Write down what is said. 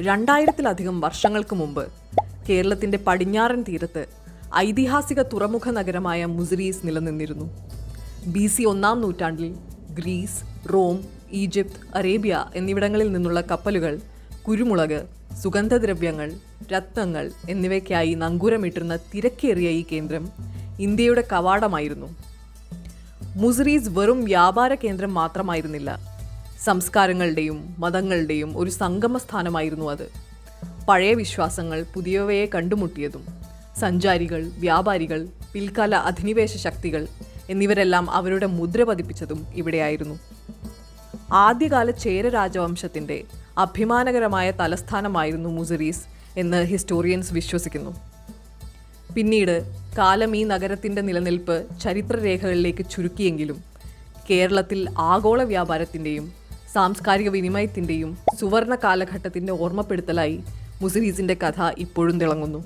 2000-ത്തിലധികം വർഷങ്ങൾക്ക് മുമ്പ് കേരളത്തിൻ്റെ പടിഞ്ഞാറൻ തീരത്ത് ഐതിഹാസിക തുറമുഖ നഗരമായ മുസിരീസ് നിലനിന്നിരുന്നു. BC 1-ാം നൂറ്റാണ്ടിൽ ഗ്രീസ്, റോം, ഈജിപ്ത്, അറേബ്യ എന്നിവിടങ്ങളിൽ നിന്നുള്ള കപ്പലുകൾ കുരുമുളക്, സുഗന്ധദ്രവ്യങ്ങൾ, രത്നങ്ങൾ എന്നിവയ്ക്കായി നങ്കൂരമിട്ടിരുന്ന തിരക്കേറിയ ഈ കേന്ദ്രം ഇന്ത്യയുടെ കവാടമായിരുന്നു. മുസിരീസ് വെറും വ്യാപാര കേന്ദ്രം മാത്രമായിരുന്നില്ല, സംസ്കാരങ്ങളുടെയും മതങ്ങളുടെയും ഒരു സംഗമസ്ഥാനമായിരുന്നു അത്. പഴയ വിശ്വാസങ്ങൾ പുതിയവയെ കണ്ടുമുട്ടിയതും സഞ്ചാരികൾ, വ്യാപാരികൾ, പിൽക്കാല അധിനിവേശ ശക്തികൾ എന്നിവരെല്ലാം അവരുടെ മുദ്ര പതിപ്പിച്ചതും ഇവിടെയായിരുന്നു. ആദ്യകാല ചേര രാജവംശത്തിൻ്റെ അഭിമാനകരമായ തലസ്ഥാനമായിരുന്നു മുസിരീസ് എന്ന് ഹിസ്റ്റോറിയൻസ് വിശ്വസിക്കുന്നു. പിന്നീട് കാലം ഈ നഗരത്തിൻ്റെ നിലനിൽപ്പ് ചരിത്രരേഖകളിലേക്ക് ചുരുക്കിയെങ്കിലും കേരളത്തിൽ ആഗോള വ്യാപാരത്തിൻ്റെയും സാംസ്കാരിക വിനിമയത്തിൻ്റെയും സുവർണ കാലഘട്ടത്തിൻ്റെ ഓർമ്മപ്പെടുത്തലായി മുസിരീസിൻ്റെ കഥ ഇപ്പോഴും തിളങ്ങുന്നു.